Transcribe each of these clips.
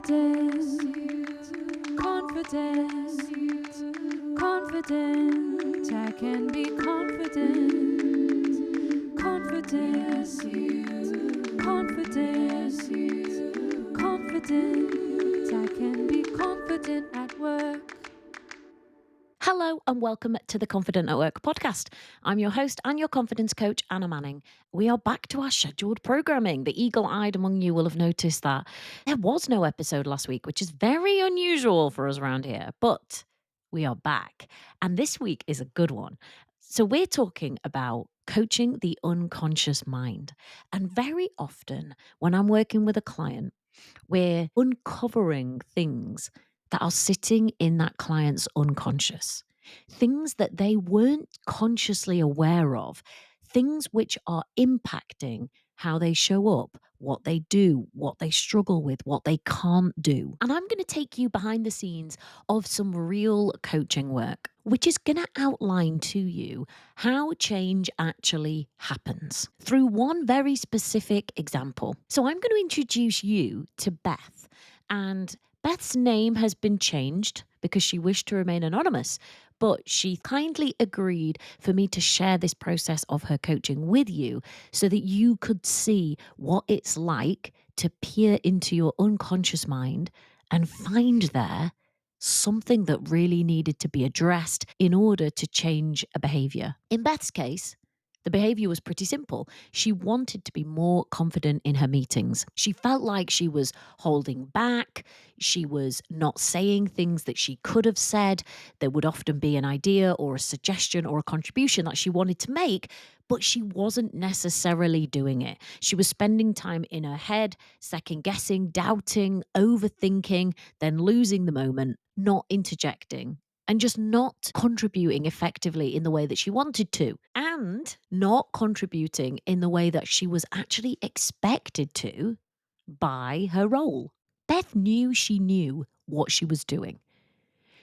Confident, confident, confident. I can be confident, confident, confident, confident. I can be confident at work. Hello and welcome to the Confident at Work podcast. I'm your host and your confidence coach, Anna Manning. We are back to our scheduled programming. The eagle-eyed among you will have noticed that there was no episode last week, which is very unusual for us around here, but we are back. And this week is a good one. So we're talking about coaching the unconscious mind. And very often when I'm working with a client, we're uncovering things that are sitting in that client's unconscious, things that they weren't consciously aware of, things which are impacting how they show up, what they do, what they struggle with, what they can't do. And I'm going to take you behind the scenes of some real coaching work, which is going to outline to you how change actually happens through one very specific example. So I'm going to introduce you to Beth, and Beth's name has been changed because she wished to remain anonymous, but she kindly agreed for me to share this process of her coaching with you so that you could see what it's like to peer into your unconscious mind and find there something that really needed to be addressed in order to change a behavior. In Beth's case, the behavior was pretty simple. She wanted to be more confident in her meetings. She felt like she was holding back. She was not saying things that she could have said. There would often be an idea or a suggestion or a contribution that she wanted to make, but she wasn't necessarily doing it. She was spending time in her head, second guessing, doubting, overthinking, then losing the moment, not interjecting, and just not contributing effectively in the way that she wanted to, and not contributing in the way that she was actually expected to by her role. Beth knew she knew what she was doing.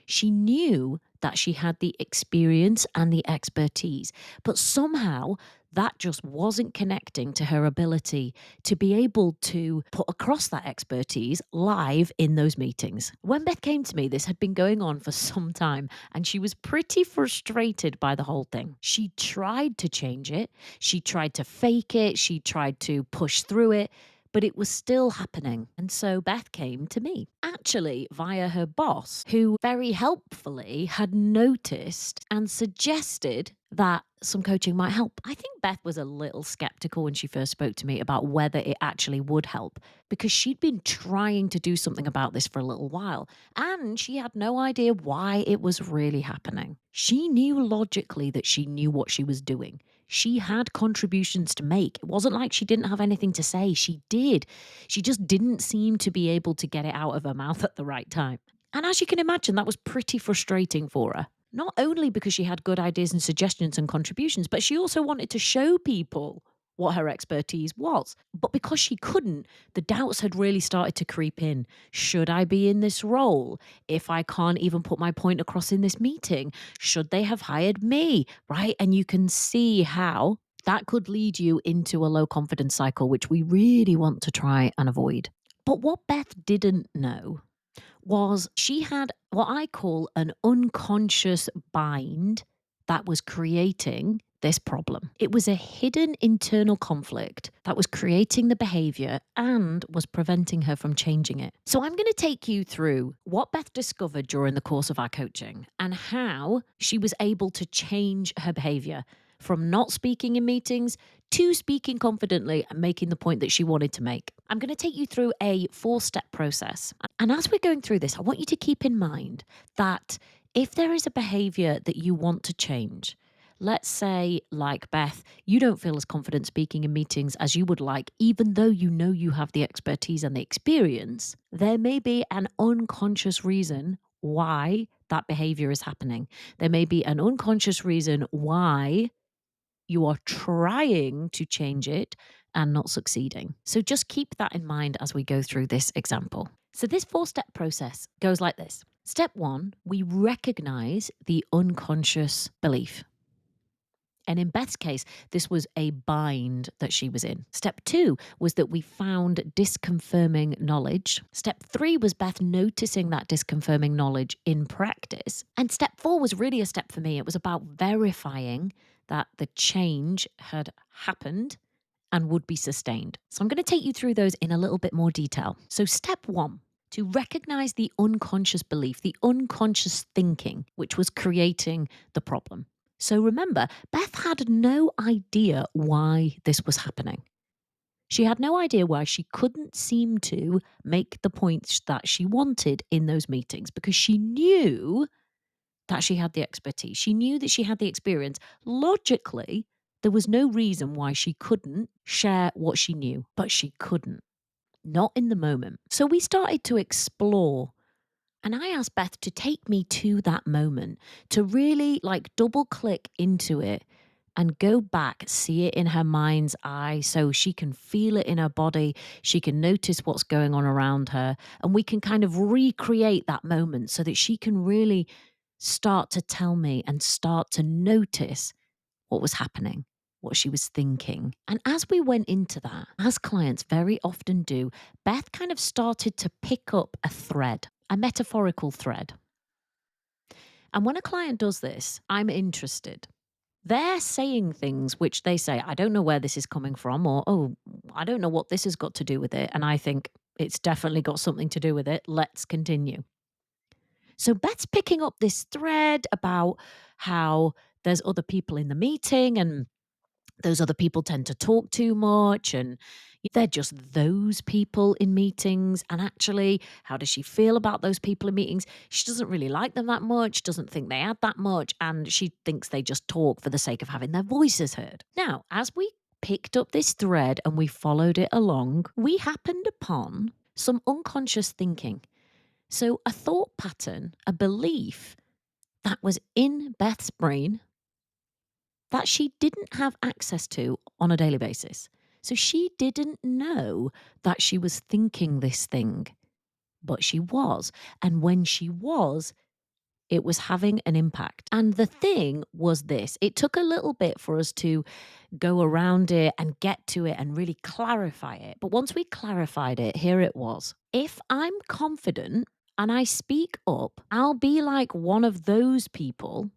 She knew that she had the experience and the expertise, but somehow that just wasn't connecting to her ability to be able to put across that expertise live in those meetings. When Beth came to me, this had been going on for some time, and she was pretty frustrated by the whole thing. She tried to change it. She tried to fake it. She tried to push through it, but it was still happening. And so Beth came to me, actually via her boss, who very helpfully had noticed and suggested that some coaching might help. I think Beth was a little skeptical when she first spoke to me about whether it actually would help, because she'd been trying to do something about this for a little while, and she had no idea why it was really happening. She knew logically that she knew what she was doing. She had contributions to make. It wasn't like she didn't have anything to say. She did. She just didn't seem to be able to get it out of her mouth at the right time. And as you can imagine, that was pretty frustrating for her. Not only because she had good ideas and suggestions and contributions, but she also wanted to show people what her expertise was. But because she couldn't, the doubts had really started to creep in. Should I be in this role? If I can't even put my point across in this meeting, should they have hired me? Right? And you can see how that could lead you into a low confidence cycle, which we really want to try and avoid. But what Beth didn't know was she had what I call an unconscious bind that was creating this problem. It was a hidden internal conflict that was creating the behavior and was preventing her from changing it. So I'm going to take you through what Beth discovered during the course of our coaching and how she was able to change her behavior from not speaking in meetings to speaking confidently and making the point that she wanted to make. I'm going to take you through a 4-step process. And as we're going through this, I want you to keep in mind that if there is a behavior that you want to change, let's say, like Beth, you don't feel as confident speaking in meetings as you would like, even though you know you have the expertise and the experience, there may be an unconscious reason why that behavior is happening. There may be an unconscious reason why you are trying to change it and not succeeding. So just keep that in mind as we go through this example. So this 4-step process goes like this. Step 1, we recognize the unconscious belief. And in Beth's case, this was a bind that she was in. Step 2 was that we found disconfirming knowledge. Step 3 was Beth noticing that disconfirming knowledge in practice. And step 4 was really a step for me. It was about verifying that the change had happened and would be sustained. So I'm going to take you through those in a little bit more detail. So step 1, to recognize the unconscious belief, the unconscious thinking, which was creating the problem. So remember, Beth had no idea why this was happening. She had no idea why she couldn't seem to make the points that she wanted in those meetings, because she knew that she had the expertise. She knew that she had the experience. Logically, there was no reason why she couldn't share what she knew, but she couldn't. Not in the moment. So we started to explore. And I asked Beth to take me to that moment, to really double click into it and go back, see it in her mind's eye so she can feel it in her body. She can notice what's going on around her. And we can kind of recreate that moment so that she can really start to tell me and start to notice what was happening, what she was thinking. And as we went into that, as clients very often do, Beth kind of started to pick up a thread, a metaphorical thread. And when a client does this, I'm interested. They're saying things which they say, I don't know where this is coming from, or, oh, I don't know what this has got to do with it. And I think it's definitely got something to do with it. Let's continue. So Beth's picking up this thread about how there's other people in the meeting and those other people tend to talk too much and they're just those people in meetings. And actually, how does she feel about those people in meetings? She doesn't really like them that much, doesn't think they add that much, and she thinks they just talk for the sake of having their voices heard. Now, as we picked up this thread and we followed it along, we happened upon some unconscious thinking. So a thought pattern, a belief that was in Beth's brain that she didn't have access to on a daily basis. So she didn't know that she was thinking this thing, but she was. And when she was, it was having an impact. And the thing was this: it took a little bit for us to go around it and get to it and really clarify it. But once we clarified it, here it was. If I'm confident and I speak up, I'll be like one of those people,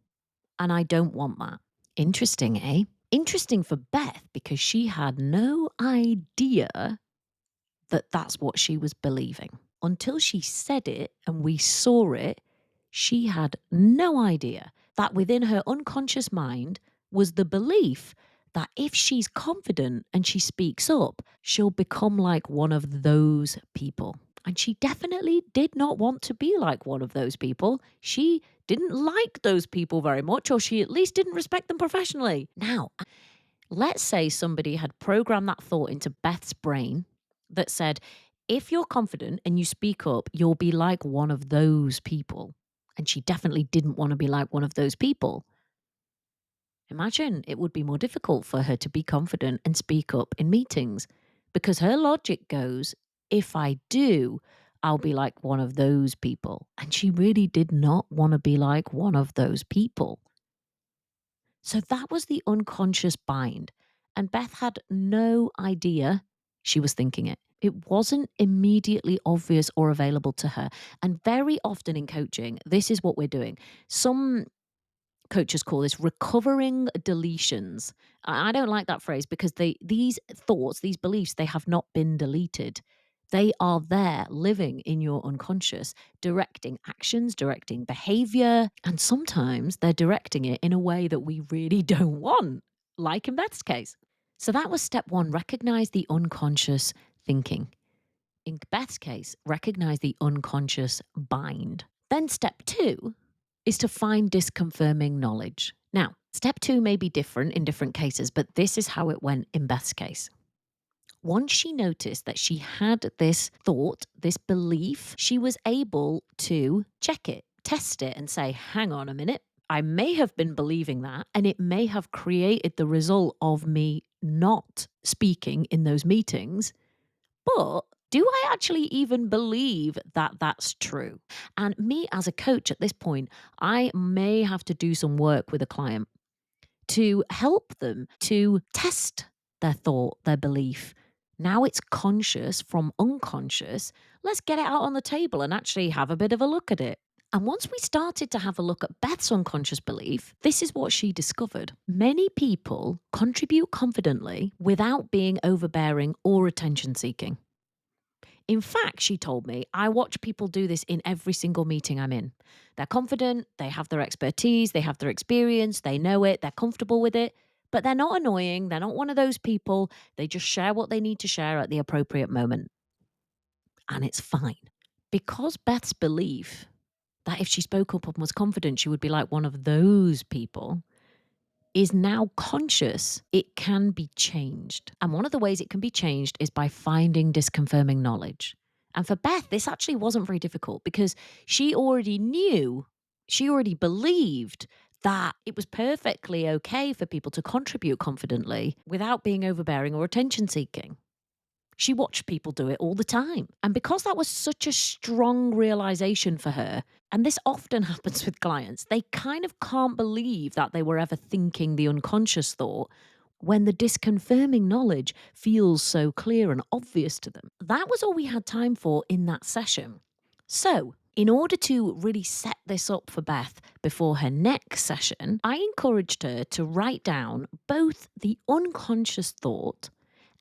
and I don't want that. Interesting, eh? Interesting for Beth, because she had no idea that that's what she was believing. Until she said it and we saw it, she had no idea that within her unconscious mind was the belief that if she's confident and she speaks up, she'll become like one of those people. And she definitely did not want to be like one of those people. She didn't like those people very much, or she at least didn't respect them professionally. Now, let's say somebody had programmed that thought into Beth's brain that said, if you're confident and you speak up, you'll be like one of those people. And she definitely didn't want to be like one of those people. Imagine it would be more difficult for her to be confident and speak up in meetings, because her logic goes, if I do, I'll be like one of those people. And she really did not want to be like one of those people. So that was the unconscious bind. And Beth had no idea she was thinking it. It wasn't immediately obvious or available to her. And very often in coaching, this is what we're doing. Some coaches call this recovering deletions. I don't like that phrase, because these thoughts, these beliefs, they have not been deleted. They are there living in your unconscious, directing actions, directing behavior. And sometimes they're directing it in a way that we really don't want, like in Beth's case. So that was step 1, recognize the unconscious thinking. In Beth's case, recognize the unconscious bind. Then step 2 is to find disconfirming knowledge. Now, step 2 may be different in different cases, but this is how it went in Beth's case. Once she noticed that she had this thought, this belief, she was able to check it, test it, and say, hang on a minute, I may have been believing that, and it may have created the result of me not speaking in those meetings, but do I actually even believe that that's true? And me as a coach at this point, I may have to do some work with a client to help them to test their thought, their belief. Now it's conscious from unconscious. Let's get it out on the table and actually have a bit of a look at it. And once we started to have a look at Beth's unconscious belief, this is what she discovered. Many people contribute confidently without being overbearing or attention seeking. In fact, she told me, I watch people do this in every single meeting I'm in. They're confident, they have their expertise, they have their experience, they know it, they're comfortable with it, but they're not annoying. They're not one of those people. They just share what they need to share at the appropriate moment. And it's fine. Because Beth's belief that if she spoke up and was confident, she would be like one of those people, is now conscious, it can be changed. And one of the ways it can be changed is by finding disconfirming knowledge. And for Beth, this actually wasn't very difficult because she already knew, she already believed that it was perfectly okay for people to contribute confidently without being overbearing or attention seeking. She watched people do it all the time. And because that was such a strong realization for her, and this often happens with clients, they kind of can't believe that they were ever thinking the unconscious thought when the disconfirming knowledge feels so clear and obvious to them. That was all we had time for in that session. So, in order to really set this up for Beth before her next session, I encouraged her to write down both the unconscious thought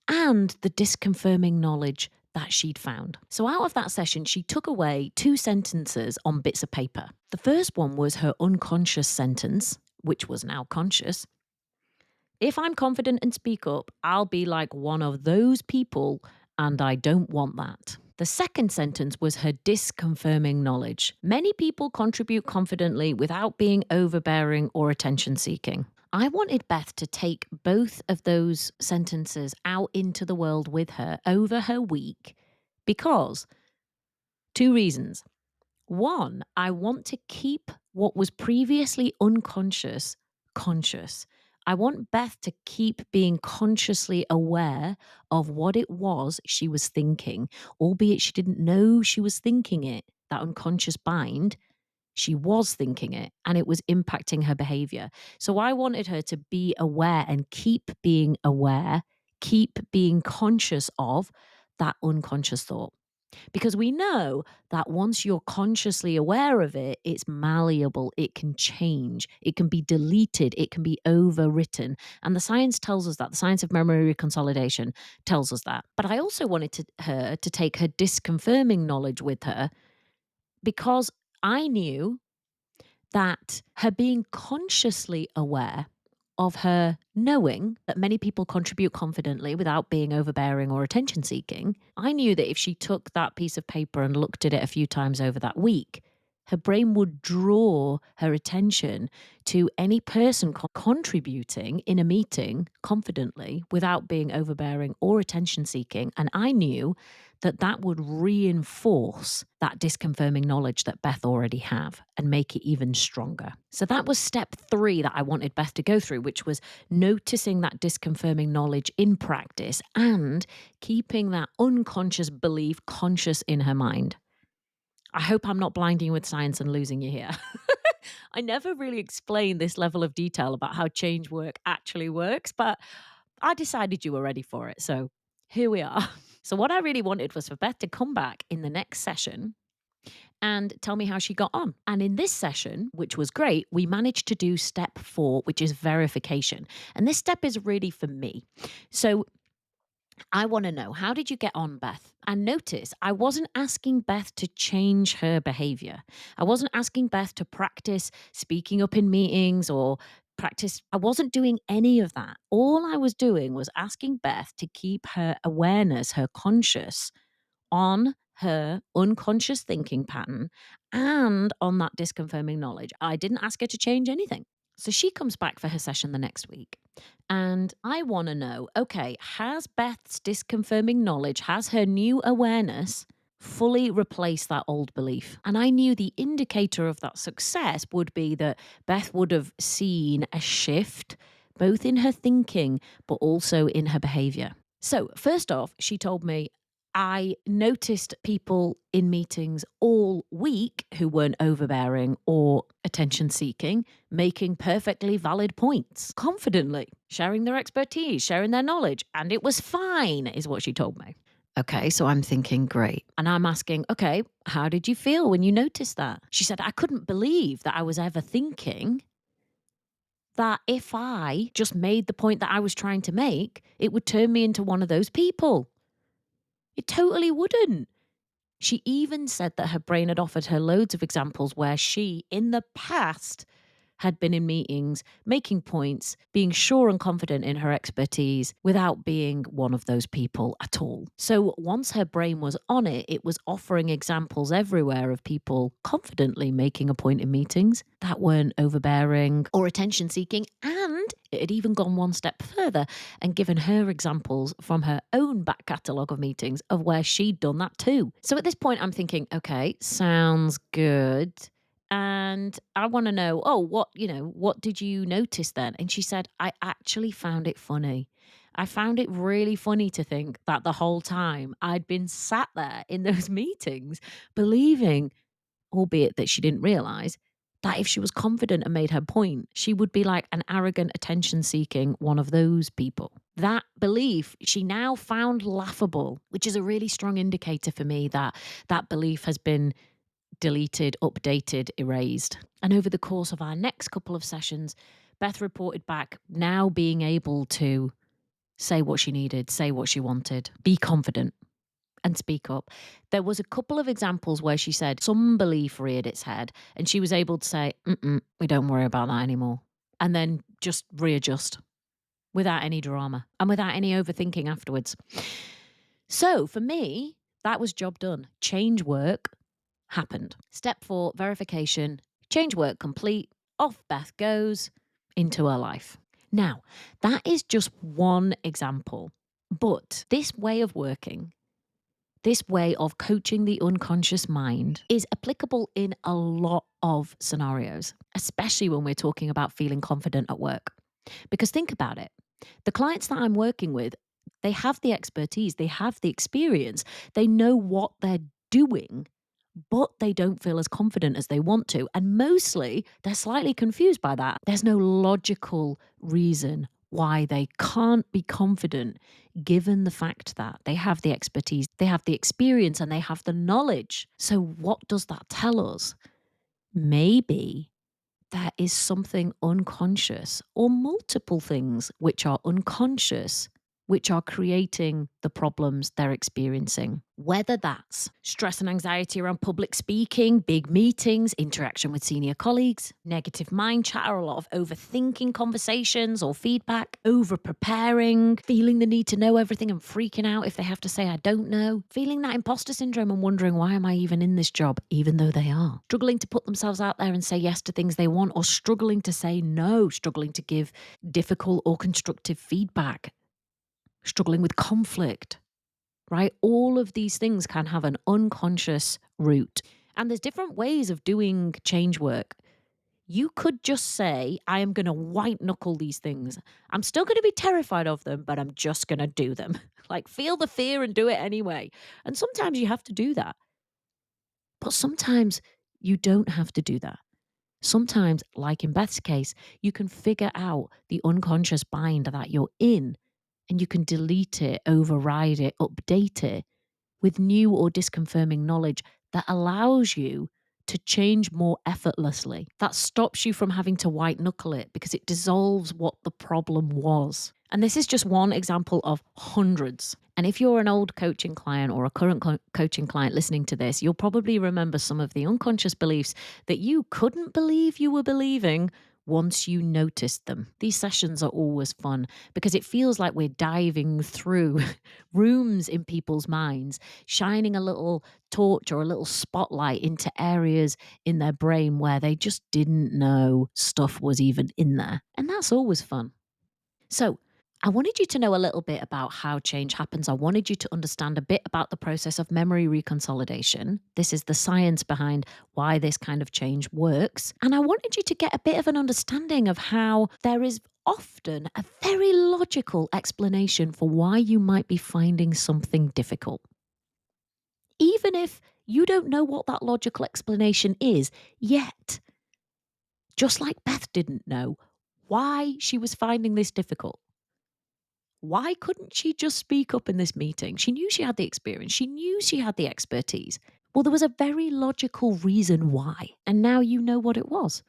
and the disconfirming knowledge that she'd found. So out of that session, she took away 2 sentences on bits of paper. The first one was her unconscious sentence, which was now conscious. If I'm confident and speak up, I'll be like one of those people, and I don't want that. The second sentence was her disconfirming knowledge. Many people contribute confidently without being overbearing or attention seeking. I wanted Beth to take both of those sentences out into the world with her over her week because 2 reasons. One, I want to keep what was previously unconscious conscious. I want Beth to keep being consciously aware of what it was she was thinking, albeit she didn't know she was thinking it, that unconscious bind. She was thinking it and it was impacting her behavior. So I wanted her to be aware and keep being aware, keep being conscious of that unconscious thought. Because we know that once you're consciously aware of it, it's malleable, it can change, it can be deleted, it can be overwritten. And the science tells us that, the science of memory reconsolidation tells us that. But I also wanted her to take her disconfirming knowledge with her because I knew that her being consciously aware of her knowing that many people contribute confidently without being overbearing or attention seeking, I knew that if she took that piece of paper and looked at it a few times over that week, her brain would draw her attention to any person contributing in a meeting confidently without being overbearing or attention seeking. And I knew that that would reinforce that disconfirming knowledge that Beth already have and make it even stronger. So that was step 3 that I wanted Beth to go through, which was noticing that disconfirming knowledge in practice and keeping that unconscious belief conscious in her mind. I hope I'm not blinding you with science and losing you here. I never really explained this level of detail about how change work actually works, but I decided you were ready for it. So here we are. So what I really wanted was for Beth to come back in the next session and tell me how she got on. And in this session, which was great, we managed to do step 4, which is verification. And this step is really for me. So I want to know, how did you get on, Beth? And notice, I wasn't asking Beth to change her behavior. I wasn't asking Beth to practice speaking up in meetings or practice. I wasn't doing any of that. All I was doing was asking Beth to keep her awareness, her conscious, on her unconscious thinking pattern and on that disconfirming knowledge. I didn't ask her to change anything. So she comes back for her session the next week. And I want to know, okay, has Beth's disconfirming knowledge, has her new awareness fully replaced that old belief? And I knew the indicator of that success would be that Beth would have seen a shift both in her thinking, but also in her behavior. So first off, she told me, I noticed people in meetings all week who weren't overbearing or attention seeking, making perfectly valid points, confidently, sharing their expertise, sharing their knowledge, and it was fine, is what she told me. Okay, so I'm thinking, great. And I'm asking, okay, how did you feel when you noticed that? She said, I couldn't believe that I was ever thinking that if I just made the point that I was trying to make, it would turn me into one of those people. It totally wouldn't. She even said that her brain had offered her loads of examples where she, in the past, had been in meetings, making points, being sure and confident in her expertise without being one of those people at all. So once her brain was on it, it was offering examples everywhere of people confidently making a point in meetings that weren't overbearing or attention seeking. And it had even gone one step further and given her examples from her own back catalogue of meetings of where she'd done that too. So at this point, I'm thinking, okay, sounds good. And I want to know, what did you notice then? And she said, I actually found it funny. I found it really funny to think that the whole time I'd been sat there in those meetings, believing, albeit that she didn't realize, that if she was confident and made her point, she would be like an arrogant, attention seeking one of those people. That belief she now found laughable, which is a really strong indicator for me that that belief has been deleted, updated, erased. And over the course of our next couple of sessions, Beth reported back now being able to say what she needed, say what she wanted, be confident and speak up. There was a couple of examples where she said some belief reared its head and she was able to say, we don't worry about that anymore. And then just readjust without any drama and without any overthinking afterwards. So for me, that was job done. Change work happened. Step 4, verification. Change work complete. Off Beth goes into her life. Now, that is just one example, but this way of working, this way of coaching the unconscious mind is applicable in a lot of scenarios, especially when we're talking about feeling confident at work. Because think about it. The clients that I'm working with, they have the expertise, they have the experience, they know what they're doing, but they don't feel as confident as they want to. And mostly they're slightly confused by that. There's no logical reason why they can't be confident, given the fact that they have the expertise, they have the experience, and they have the knowledge. So what does that tell us? Maybe there is something unconscious or multiple things which are unconscious, which are creating the problems they're experiencing. Whether that's stress and anxiety around public speaking, big meetings, interaction with senior colleagues, negative mind chatter, a lot of overthinking conversations or feedback, over preparing, feeling the need to know everything and freaking out if they have to say, I don't know, feeling that imposter syndrome and wondering, why am I even in this job, even though they are, struggling to put themselves out there and say yes to things they want, or struggling to say no, struggling to give difficult or constructive feedback, struggling with conflict, right? All of these things can have an unconscious root. And there's different ways of doing change work. You could just say, I am going to white knuckle these things. I'm still going to be terrified of them, but I'm just going to do them. Like, feel the fear and do it anyway. And sometimes you have to do that. But sometimes you don't have to do that. Sometimes, like in Beth's case, you can figure out the unconscious bind that you're in, and you can delete it, override it, update it with new or disconfirming knowledge that allows you to change more effortlessly. That stops you from having to white knuckle it because it dissolves what the problem was. And this is just one example of hundreds. And if you're an old coaching client or a current coaching client listening to this, you'll probably remember some of the unconscious beliefs that you couldn't believe you were believing once you noticed them. These sessions are always fun because it feels like we're diving through rooms in people's minds, shining a little torch or a little spotlight into areas in their brain where they just didn't know stuff was even in there. And that's always fun. So, I wanted you to know a little bit about how change happens. I wanted you to understand a bit about the process of memory reconsolidation. This is the science behind why this kind of change works. And I wanted you to get a bit of an understanding of how there is often a very logical explanation for why you might be finding something difficult. even if you don't know what that logical explanation is yet. Just like Beth didn't know why she was finding this difficult. Why couldn't she just speak up in this meeting? She knew she had the experience. She knew she had the expertise. Well, there was a very logical reason why. And now you know what it was.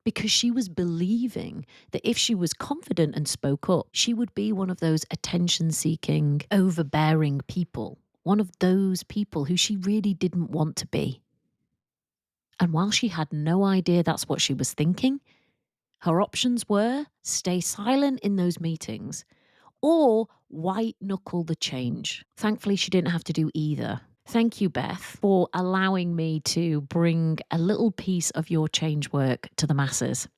Because she was believing that if she was confident and spoke up, she would be one of those attention-seeking, overbearing people. One of those people who she really didn't want to be. And while she had no idea that's what she was thinking, her options were stay silent in those meetings or white knuckle the change. Thankfully, she didn't have to do either. Thank you, Beth, for allowing me to bring a little piece of your change work to the masses.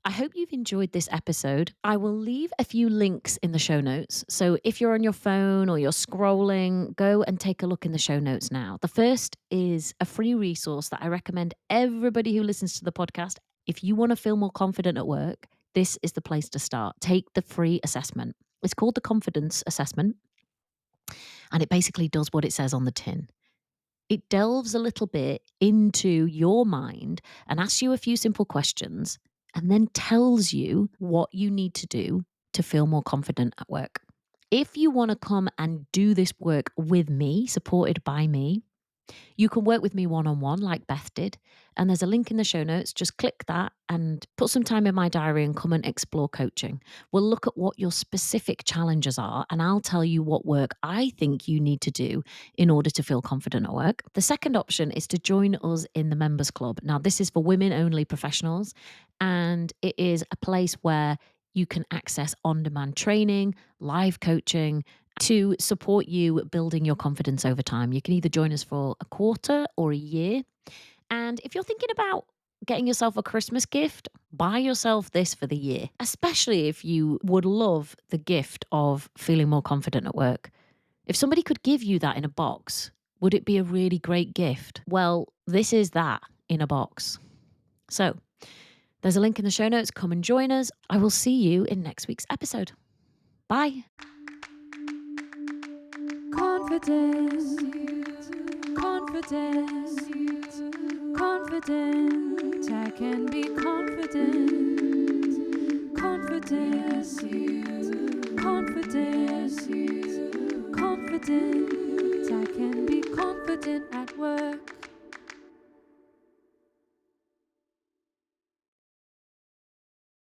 I hope you've enjoyed this episode. I will leave a few links in the show notes. So if you're on your phone or you're scrolling, go and take a look in the show notes now. The first is a free resource that I recommend everybody who listens to the podcast. If you want to feel more confident at work, this is the place to start. Take the free assessment. It's called the Confidence Assessment, and it basically does what it says on the tin. It delves a little bit into your mind and asks you a few simple questions and then tells you what you need to do to feel more confident at work. If you want to come and do this work with me, supported by me, you can work with me one-on-one like Beth did. And there's a link in the show notes. Just click that and put some time in my diary and come and explore coaching. We'll look at what your specific challenges are, and I'll tell you what work I think you need to do in order to feel confident at work. The second option is to join us in the Members Club. Now, this is for women-only professionals, and it is a place where you can access on-demand training, live coaching, to support you building your confidence over time. You can either join us for a quarter or a year. And if you're thinking about getting yourself a Christmas gift, buy yourself this for the year, especially if you would love the gift of feeling more confident at work. If somebody could give you that in a box, would it be a really great gift? Well, this is that in a box. So there's a link in the show notes. Come and join us. I will see you in next week's episode. Bye. Confidence, confidence, confident. I can be confident. Confidence, confidence, confident. I can be confident at work.